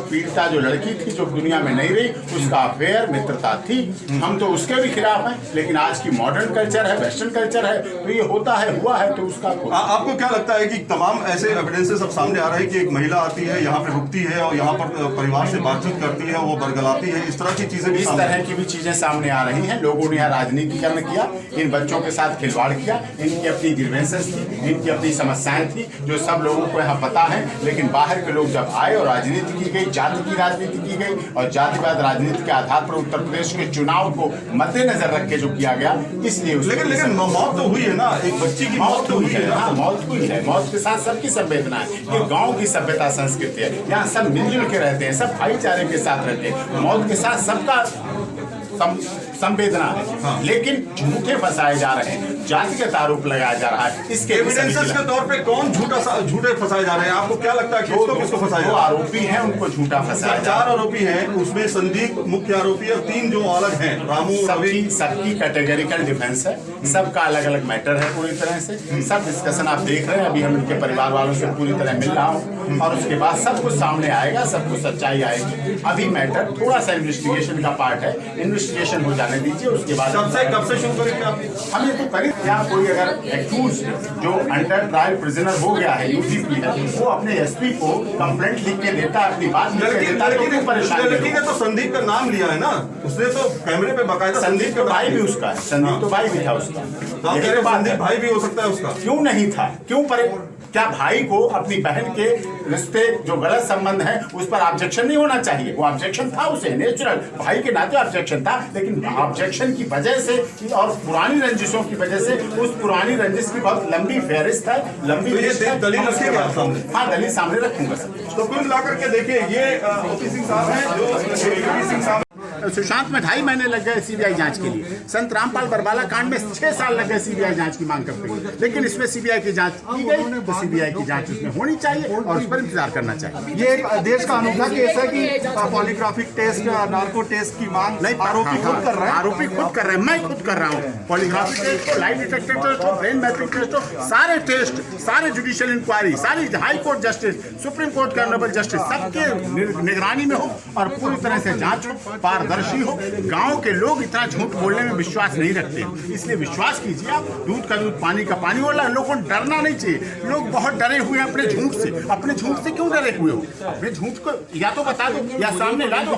पीड़िता जो लड़की थी, जो दुनिया में नहीं रही, उसका अफेयर मित्रता थी। हम तो उसके भी खिलाफ हैं, लेकिन आज की मॉडर्न कल्चर है, वेस्टर्न कल्चर है, तो ये होता है, हुआ है, तो उसका आपको क्या लगता है कि तमाम ऐसे एविडेंसेस अब सामने आ रहे हैं कि एक महिला आती है, यहाँ पे रुकती है और यहाँ पर परिवार से बातचीत करती है, वो बरगलाती है, इस तरह की चीजें इस तरह की भी चीजें सामने आ रही हैं। लोगों ने यहाँ राजनीतिकरण किया, इन बच्चों के साथ खिलवाड़ किया, इनकी अपनी ग्रीवेंसेस थी, इनकी अपनी समस्याएं थी, जो सब लोगों को यहाँ पता है। लेकिन बाहर के लोग जब आए और राजनीति की गई, जाति की राजनीति की गई और जातिवाद राजनीति के आधार पर उत्तर प्रदेश के चुनाव को मद्देनजर रख के जो किया गया, इसलिए लेकिन मौत तो हुई है ना, एक बच्ची की मौत तो हुई है ना। मौत हुई है, मौत के साथ सबकी संवेदना है। ये गांव की सभ्यता संस्कृति है, यहाँ सब मिलजुल के रहते हैं, सब भाईचारे के साथ रहते हैं, मौत के साथ सबका संवेदना है। हाँ। लेकिन झूठे फंसाए जा रहे हैं, जातिगत आरोप लगाया जा रहा है। इसके एविडेंसेस के तौर पे कौन झूठे फंसाए जा रहे हैं? आपको क्या लगता है किसको फंसाया जा रहा है? आरोपी हैं, उनको झूठा फंसाया। 4 आरोपी हैं, उसमें संदीप मुख्य आरोपी और 3 जो अलग हैं, रामू। सबकी कैटेगरिकल डिफेंस है, सबका अलग अलग मैटर है पूरी तरह से। सब डिस्कशन आप देख रहे हैं, अभी हम उनके परिवार वालों से पूरी तरह मिल रहा हूँ और उसके बाद सब कुछ सामने आएगा, सब कुछ सच्चाई आएगी। अभी मैटर थोड़ा सा इन्वेस्टिगेशन का पार्ट है, इन्वेस्टिगेशन हो जाने दीजिए, उसके बाद कब से शुरू करेंगे आप? हम ये तो करें, क्या कोई अगर एक्यूज जो अंडर ट्रायल प्रिजनर हो गया है, यूसीपी है, वो अपने एसपी को कंप्लेंट लिख के देता है, अपनी बात लड़की ने तो संदीप का नाम लिया है ना, उसने तो कैमरे पे बकायदा संदीप तो भाई भी उसका है, संदीप तो भाई भी था उसका, संदीप भाई भी हो सकता है उसका। क्यों नहीं था? क्यों पर क्या भाई को अपनी बहन के रिश्ते जो गलत संबंध है उस पर ऑब्जेक्शन नहीं होना चाहिए? वो ऑब्जेक्शन था, उसे नेचुरल भाई के नाते ऑब्जेक्शन था, लेकिन ऑब्जेक्शन की वजह से और पुरानी रंजिशों की वजह से उस पुरानी रंजिश की बहुत लंबी फहरिस्त है, लंबी दलील रखेगा सामने। हाँ, दलील सामने रखूंगा सर। तो कुल मिलाकर के देखिए, ये ओपी सिंह साहब हैं, जो सुशांत में 2.5 महीने लग गए सीबीआई जांच के लिए। संत रामपाल बरबाला कांड में 6 साल लग गए सीबीआई जांच की मांग करते हुए, लेकिन इसमें सीबीआई की जांच की गई, तो सीबीआई की जांच उसमें होनी चाहिए और उस पर इंतजार करना चाहिए। ये एक देश का अनूठा केस है कि पॉलीग्राफिक टेस्ट, नार्को टेस्ट की मांग नहीं आरोपी खुद कर रहे हैं। आरोपी खुद कर रहे हैं, मैं खुद कर रहा हूँ। पॉलीग्राफिक टेस्ट हो, लाइट डिटेक्टर टेस्ट हो, ब्रेन मैपिंग टेस्ट हो, सारे टेस्ट, सारे जुडिशियल इंक्वायरी, सारी high court justice, supreme court के ऑनरेबल जस्टिस, सबके निगरानी में हो और पूरी तरह से जांच हो, पारदर्शी हो। गांव के लोग इतना झूठ बोलने में विश्वास नहीं रखते, इसलिए विश्वास कीजिए आप, दूध का दूध पानी का पानी वाला। लोगों को डरना नहीं चाहिए, लोग बहुत डरे हुए हैं अपने झूठ से। अपने झूठ से क्यों डरे हुए हो? अपने झूठ को या तो बता दो या सामने ला दो,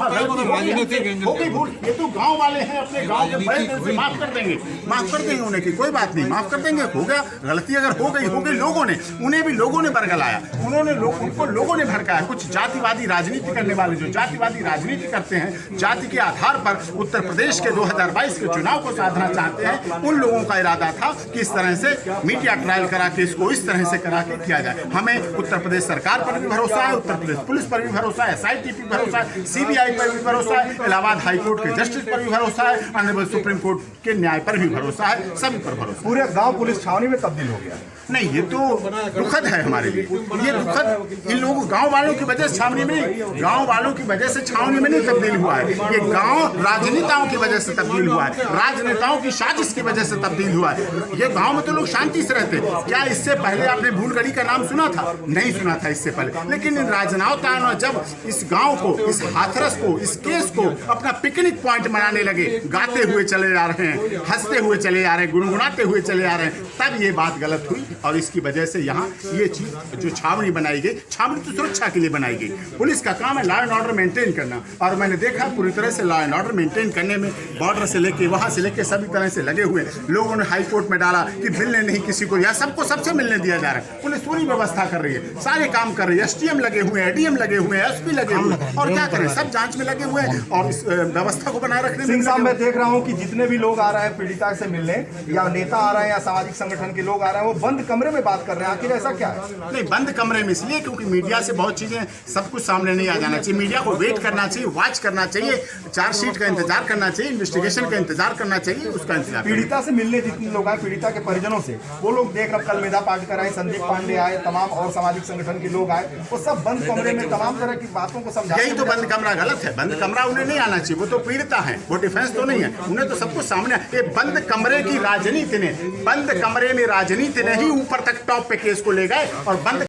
हो गई भूल, ये तो गांव वाले हैं, अपने गांव के बड़े दिल से माफ कर देंगे, माफ कर देंगे उन्हें, की कोई बात नहीं, माफ कर देंगे। हो गया, गलती अगर हो गई, लोगों ने, उन्हें भी लोगों ने बरगलाया, उनको लोगों ने भड़काया। कुछ जातिवादी राजनीति करने वाले जो जातिवादी राजनीति करते हैं, जाति के आधार पर उत्तर प्रदेश के 2022 के चुनाव को साधना चाहते हैं, उन लोगों का इरादा था कि इस तरह से मीडिया ट्रायल करा के इसको इस तरह से करा के किया जाए। हमें उत्तर प्रदेश सरकार पर भी भरोसा है, उत्तर प्रदेश पुलिस पर भी भरोसा है, SIT पर भरोसा है, सीबीआई पर भी भरोसा है, इलाहाबाद हाई कोर्ट के जस्टिस पर भी भरोसा है, ऑनरेबल सुप्रीम कोर्ट के न्याय पर भी भरोसा है, सभी पर भरोसा। पूरे गांव पुलिस छावनी में तब्दील हो गया। नहीं, ये तो दुखद है हमारे लिए, ये दुखद इन लोगों गांव वालों की वजह से छावनी में नहीं, गांव वालों की वजह से छावनी में नहीं तब्दील हुआ है, ये गांव राजनेताओं की वजह से तब्दील हुआ है, राजनेताओं की साजिश की वजह से तब्दील हुआ है। ये गांव में तो लोग शांति से रहते। क्या इससे पहले आपने भूलगढ़ी का नाम सुना था? नहीं सुना था इससे पहले, लेकिन इन राजनेताओं ने जब इस गांव को, इस हाथरस को, इस केस को अपना पिकनिक पॉइंट बनाने लगे, गाते हुए चले जा रहे हैं, हंसते हुए चले जा रहे हैं, गुनगुनाते हुए चले जा रहे हैं, तब ये बात गलत हुई और इसकी वजह से यहाँ ये चीज जो छावनी बनाई गई, छावनी तो सुरक्षा के लिए बनाई गई। पुलिस का काम है लॉ एंड ऑर्डर मेंटेन करना, और मैंने देखा पूरी तरह से लॉ एंड ऑर्डर मेंटेन करने में बॉर्डर से लेके वहां से लेके सभी तरह से लगे हुए। लोगों ने हाई कोर्ट में डाला कि मिलने नहीं किसी को, या सबको सबसे मिलने दिया जा रहा है। पुलिस पूरी व्यवस्था कर रही है, सारे काम कर रही है, STM लगे हुए हैं, ADM लगे हुए हैं, SP लगे हुए हैं, और क्या करें, सब जांच में लगे हुए हैं और इस व्यवस्था को बनाए रखने में। सिंह साहब, मैं देख रहा हूँ कि जितने भी लोग आ रहे हैं पीड़िता से मिलने, या नेता आ रहे हैं या सामाजिक संगठन के लोग आ रहे हैं, वो बंद कमरे में बात कर रहे हैं। आखिर ऐसा क्या है? नहीं, बंद कमरे में इसलिए क्योंकि मीडिया से बहुत चीजें, सब कुछ सामने नहीं आ जाना चाहिए। मीडिया को वेट करना चाहिए, वॉच करना चाहिए, चार्जशीट का इंतजार करना चाहिए, इन्वेस्टिगेशन का इंतजार करना चाहिए, उसका इंतजार। पीड़िता से मिलने जितने लोग आए, पीड़िता के परिजनों से, वो लोग देख रहे, कल मेधा पाटकर आए, संदीप पांडे आए, तमाम और सामाजिक संगठन के लोग आए, वो सब बंद कमरे में तमाम तरह की बातों को समझा। यही तो बंद कमरा गलत है, बंद कमरा उन्हें नहीं आना चाहिए, वो तो पीड़िता है, वो डिफेंस तो नहीं है, उन्हें तो सब कुछ सामने। ये बंद कमरे की राजनीति ने, बंद कमरे में राजनीति ने ही ऊपर तक टॉप पे केस को ले गए और बंद